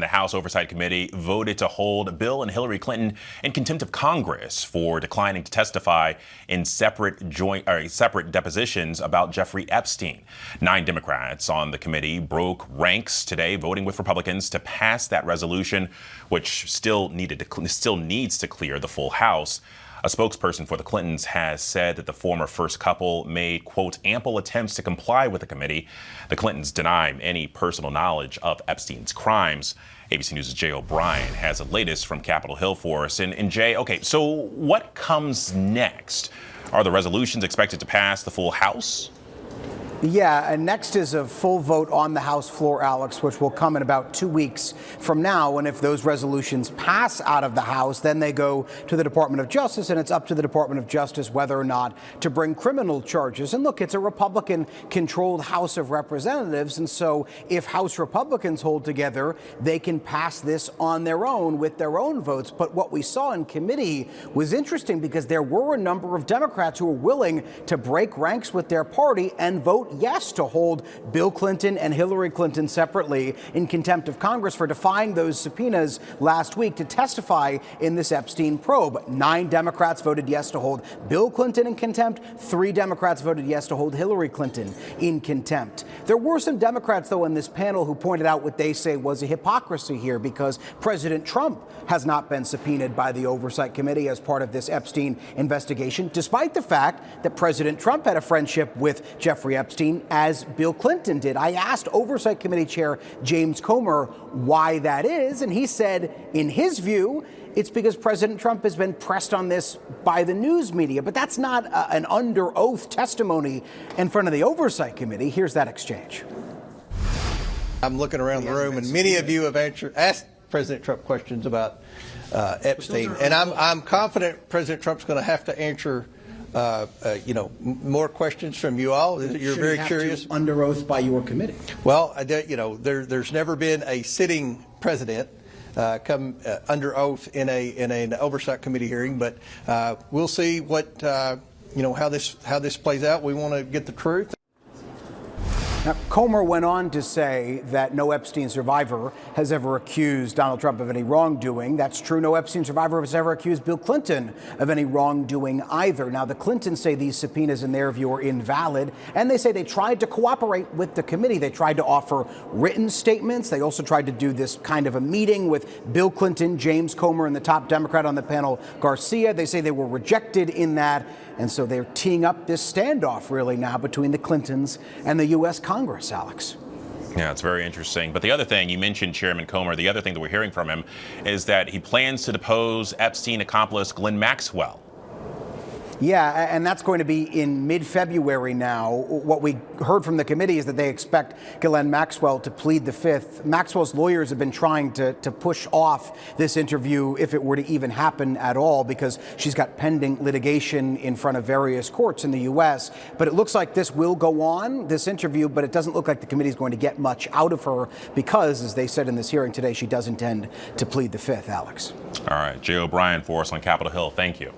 The House Oversight Committee voted to hold Bill and Hillary Clinton in contempt of Congress for declining to testify in separate depositions about Jeffrey Epstein. 9 Democrats on the committee broke ranks today, voting with Republicans to pass that resolution, which still needs to clear the full House. A spokesperson for the Clintons has said that the former first couple made, quote, ample attempts to comply with the committee. The Clintons deny any personal knowledge of Epstein's crimes. ABC News' Jay O'Brien has the latest from Capitol Hill for us. And Jay, okay, so what comes next? Are the resolutions expected to pass the full House? Yeah, and next is a full vote on the House floor, Alex, which will come in about 2 weeks from now. And if those resolutions pass out of the House, then they go to the Department of Justice, and it's up to the Department of Justice whether or not to bring criminal charges. And look, it's a Republican-controlled House of Representatives, and so if House Republicans hold together, they can pass this on their own with their own votes. But what we saw in committee was interesting because there were a number of Democrats who were willing to break ranks with their party and vote yes to hold Bill Clinton and Hillary Clinton separately in contempt of Congress for defying those subpoenas last week to testify in this Epstein probe. 9 Democrats voted yes to hold Bill Clinton in contempt. 3 Democrats voted yes to hold Hillary Clinton in contempt. There were some Democrats, though, in this panel who pointed out what they say was a hypocrisy here because President Trump has not been subpoenaed by the Oversight Committee as part of this Epstein investigation, despite the fact that President Trump had a friendship with Jeffrey Epstein, as Bill Clinton did. I asked Oversight Committee Chair James Comer why that is, and he said, in his view, it's because President Trump has been pressed on this by the news media. But that's not an under oath testimony in front of the Oversight Committee. Here's that exchange. I'm looking around the room, and many of you have asked President Trump questions about Epstein, and I'm confident President Trump's going to have to answer more questions from you all. You're very curious. Under oath by your committee. Well, there's never been a sitting president come under oath in an oversight committee hearing, but we'll see what how this plays out. We want to get the truth. Now, Comer went on to say that no Epstein survivor has ever accused Donald Trump of any wrongdoing. That's true. No Epstein survivor has ever accused Bill Clinton of any wrongdoing either. Now, the Clintons say these subpoenas, in their view, are invalid, and they say they tried to cooperate with the committee. They tried to offer written statements. They also tried to do this kind of a meeting with Bill Clinton, James Comer, and the top Democrat on the panel, Garcia. They say they were rejected in that, and so they're teeing up this standoff, really, now between the Clintons and the U.S. Congress, Alex. Yeah, it's very interesting. But the other thing, you mentioned Chairman Comer, the other thing that we're hearing from him is that he plans to depose Epstein accomplice Ghislaine Maxwell. Yeah, and that's going to be in mid-February now. What we heard from the committee is that they expect Ghislaine Maxwell to plead the Fifth. Maxwell's lawyers have been trying to push off this interview if it were to even happen at all because she's got pending litigation in front of various courts in the U.S. But it looks like this will go on, this interview, but it doesn't look like the committee is going to get much out of her because, as they said in this hearing today, she does intend to plead the Fifth, Alex. All right, Jay O'Brien for us on Capitol Hill. Thank you.